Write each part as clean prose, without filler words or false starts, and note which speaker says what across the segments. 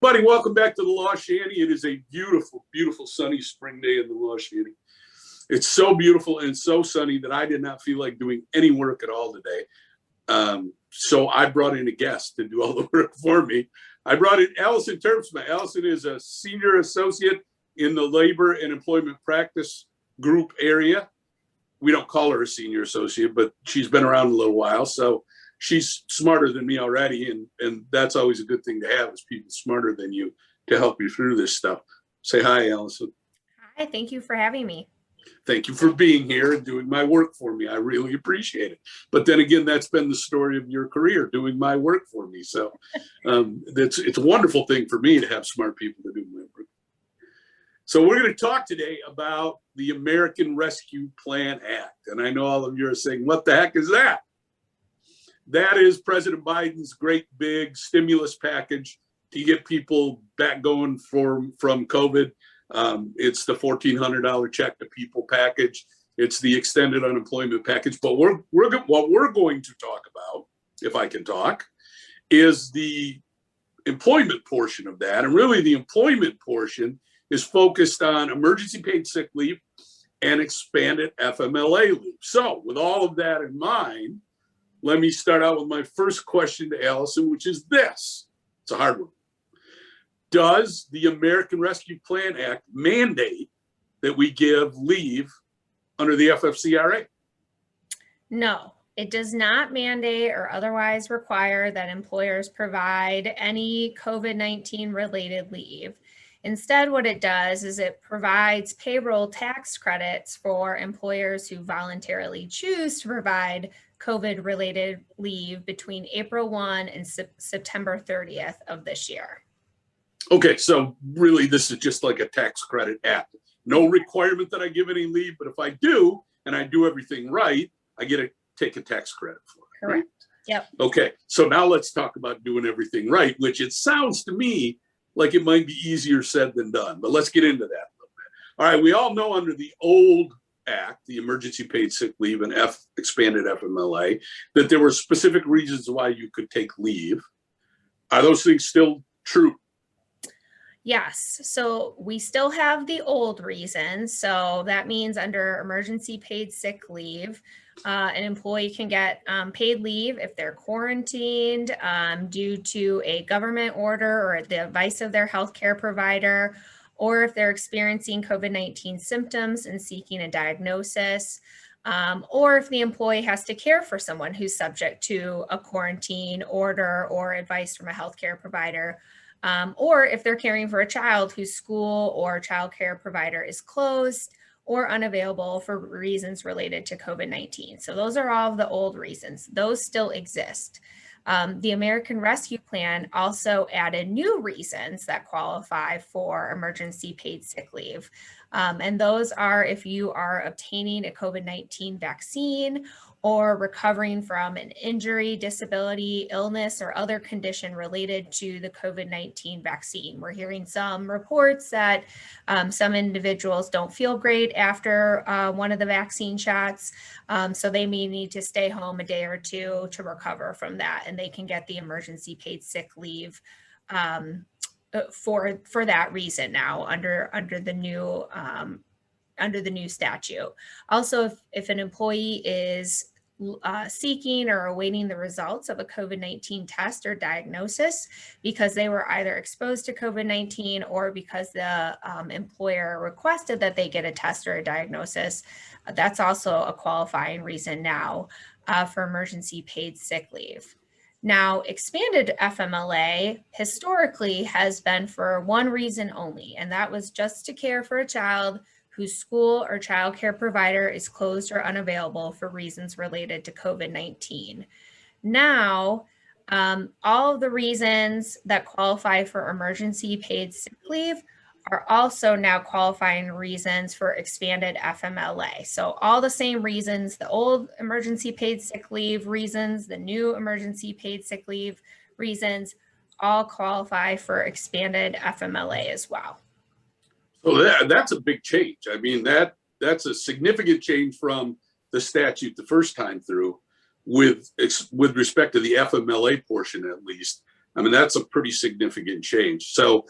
Speaker 1: Buddy, welcome back to the Law Shanty. It is a beautiful, beautiful sunny spring day in the Law Shanty. It's so beautiful and so sunny that I did not feel like doing any work at all today. So I brought in a guest to do all the work for me. I brought in Allyson Terpsma. Allyson is a senior associate in the labor and employment practice group area. We don't call her a senior associate, but she's been around a little while. So she's smarter than me already. And that's always a good thing to have, is people smarter than you to help you through this stuff. Say hi, Allyson.
Speaker 2: Hi, thank you for having me. Thank
Speaker 1: you for being here and doing my work for me. I really appreciate it. But then again, that's been the story of your career, doing my work for me. So it's a wonderful thing for me to have smart people to do my work. So we're going to talk today about the American Rescue Plan Act. And I know all of you are saying, what the heck is that? That is President Biden's great big stimulus package to get people back going from COVID. It's the $1,400 check to people package. It's the extended unemployment package. But what we're going to talk about, if I can talk, is the employment portion of that. And really the employment portion is focused on emergency paid sick leave and expanded FMLA leave. So with all of that in mind, let me start out with my first question to Allyson, which is this. It's a hard one. Does the American Rescue Plan Act mandate that we give leave under the FFCRA?
Speaker 2: No, it does not mandate or otherwise require that employers provide any COVID-19 related leave. Instead, what it does is it provides payroll tax credits for employers who voluntarily choose to provide COVID-related leave between April 1 and September 30th of this year.
Speaker 1: Okay, so really this is just like a tax credit act. No requirement that I give any leave, but if I do, and I do everything right, I get to take a tax credit for it.
Speaker 2: Correct. Right? Yep.
Speaker 1: Okay, so now let's talk about doing everything right, which it sounds to me like it might be easier said than done, but let's get into that a little bit. All right, we all know under the old act, the emergency paid sick leave and expanded FMLA, that there were specific reasons why you could take leave. Are those things still true?
Speaker 2: Yes, so we still have the old reasons. So that means under emergency paid sick leave, an employee can get paid leave if they're quarantined due to a government order or the advice of their healthcare provider, or if they're experiencing COVID-19 symptoms and seeking a diagnosis, or if the employee has to care for someone who's subject to a quarantine order or advice from a healthcare provider. Or if they're caring for a child whose school or childcare provider is closed or unavailable for reasons related to COVID-19. So those are all of the old reasons. Those still exist. The American Rescue Plan also added new reasons that qualify for emergency paid sick leave. And those are if you are obtaining a COVID-19 vaccine or recovering from an injury, disability, illness, or other condition related to the COVID-19 vaccine. We're hearing some reports that some individuals don't feel great after one of the vaccine shots, so they may need to stay home a day or two to recover from that, and they can get the emergency paid sick leave for that reason now under the new statute. Also, if an employee is seeking or awaiting the results of a COVID-19 test or diagnosis because they were either exposed to COVID-19 or because the employer requested that they get a test or a diagnosis, that's also a qualifying reason now for emergency paid sick leave. Now, expanded FMLA historically has been for one reason only, and that was just to care for a child whose school or child care provider is closed or unavailable for reasons related to COVID-19. Now, all of the reasons that qualify for emergency paid sick leave are also now qualifying reasons for expanded FMLA. So all the same reasons, the old emergency paid sick leave reasons, the new emergency paid sick leave reasons, all qualify for expanded FMLA as well.
Speaker 1: So that's a big change. I mean, that's a significant change from the statute the first time through with respect to the FMLA portion, at least. I mean, that's a pretty significant change. So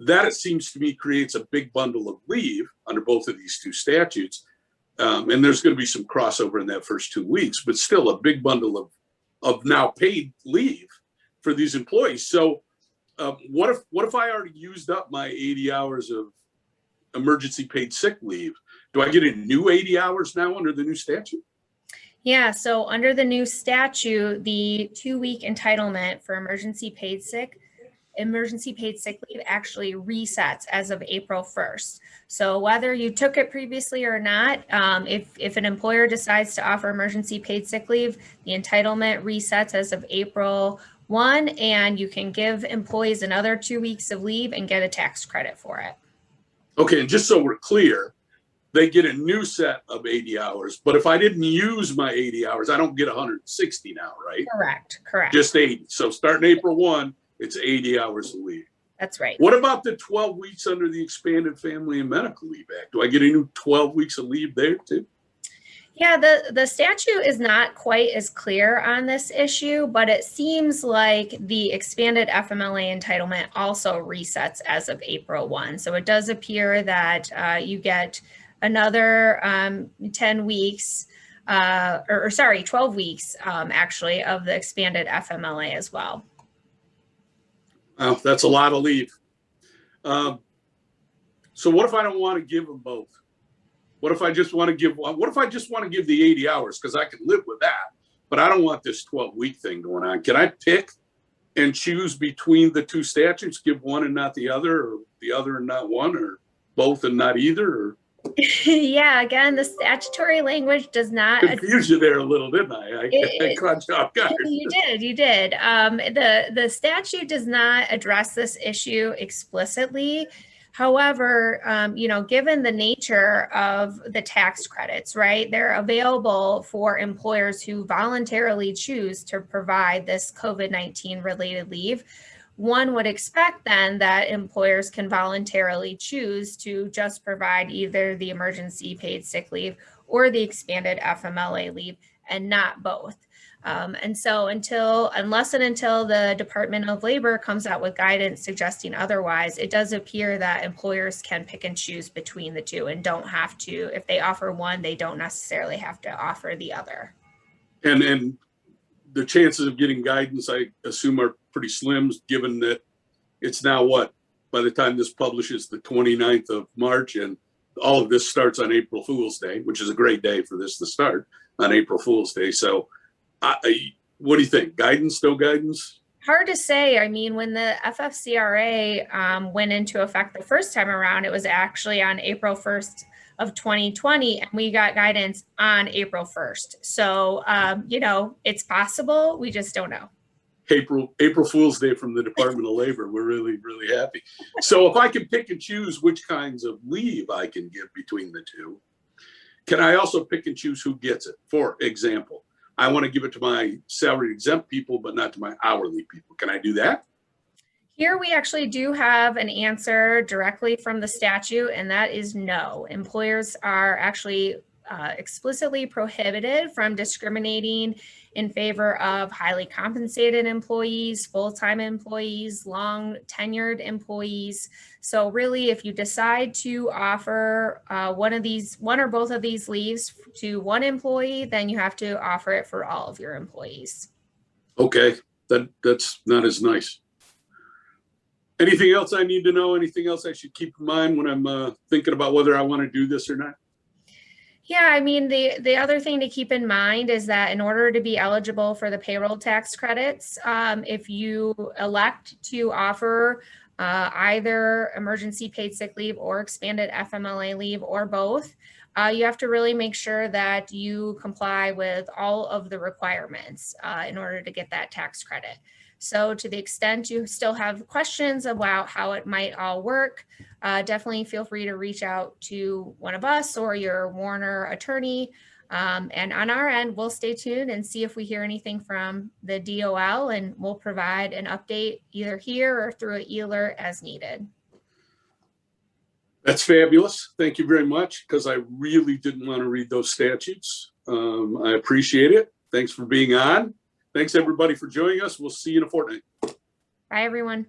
Speaker 1: that, it seems to me, creates a big bundle of leave under both of these two statutes. And there's going to be some crossover in that first 2 weeks, but still a big bundle of now paid leave for these employees. So what if I already used up my 80 hours of emergency paid sick leave? Do I get a new 80 hours now under the new statute?
Speaker 2: Yeah, so under the new statute, the 2-week entitlement for emergency paid sick leave actually resets as of April 1st. So whether you took it previously or not, if an employer decides to offer emergency paid sick leave, the entitlement resets as of April 1, and you can give employees another 2 weeks of leave and get a tax credit for it.
Speaker 1: Okay, and just so we're clear, they get a new set of 80 hours, but if I didn't use my 80 hours, I don't get 160 now, right?
Speaker 2: Correct.
Speaker 1: Just 80. So starting April 1, it's 80 hours of leave.
Speaker 2: That's right.
Speaker 1: What about the 12 weeks under the Expanded Family and Medical Leave Act? Do I get a new 12 weeks of leave there too?
Speaker 2: Yeah, the statute is not quite as clear on this issue, but it seems like the expanded FMLA entitlement also resets as of April 1. So it does appear that you get another 10 weeks, 12 weeks actually of the expanded FMLA as well.
Speaker 1: Wow, that's a lot of leave. So what if I don't want to give them both? What if I just want to give one? What if I just want to give the 80 hours? Because I can live with that, but I don't want this 12-week thing going on. Can I pick and choose between the two statutes, give one and not the other, or the other and not one, or both and not either? Or...
Speaker 2: Yeah, again, the statutory language does not
Speaker 1: confuse you there a little, didn't I? I caught you off guard.
Speaker 2: You did. The statute does not address this issue explicitly. However, given the nature of the tax credits, right, they're available for employers who voluntarily choose to provide this COVID-19 related leave. One would expect then that employers can voluntarily choose to just provide either the emergency paid sick leave or the expanded FMLA leave and not both. And so unless and until the Department of Labor comes out with guidance suggesting otherwise, it does appear that employers can pick and choose between the two and don't have to. If they offer one, they don't necessarily have to offer the other. And
Speaker 1: the chances of getting guidance, I assume, are pretty slim, given that it's now by the time this publishes, the 29th of March, and all of this starts on April Fool's Day, which is a great day for this to start on April Fool's Day. So what do you think? Guidance, no guidance?
Speaker 2: Hard to say. I mean, when the FFCRA went into effect the first time around, it was actually on April 1st of 2020, and we got guidance on April 1st. So, it's possible. We just don't know.
Speaker 1: April Fool's Day from the Department of Labor. We're really, really happy. So if I can pick and choose which kinds of leave I can give between the two, can I also pick and choose who gets it? For example, I want to give it to my salary exempt people, but not to my hourly people. Can I do that?
Speaker 2: Here we actually do have an answer directly from the statute, and that is no. Employers are actually explicitly prohibited from discriminating in favor of highly compensated employees, full-time employees, long tenured employees. So really, if you decide to offer one or both of these leaves to one employee, then you have to offer it for all of your employees. Okay,
Speaker 1: that's not as nice. Anything else I need to know? Anything else I should keep in mind when I'm thinking about whether I want to do this or not?
Speaker 2: Yeah, I mean, the other thing to keep in mind is that in order to be eligible for the payroll tax credits, if you elect to offer either emergency paid sick leave or expanded FMLA leave or both, you have to really make sure that you comply with all of the requirements in order to get that tax credit. So to the extent you still have questions about how it might all work, definitely feel free to reach out to one of us or your Warner attorney. And on our end, we'll stay tuned and see if we hear anything from the DOL, and we'll provide an update either here or through an e-alert as needed.
Speaker 1: That's fabulous. Thank you very much, because I really didn't want to read those statutes. I appreciate it. Thanks for being on. Thanks, everybody, for joining us. We'll see you in a fortnight.
Speaker 2: Bye, everyone.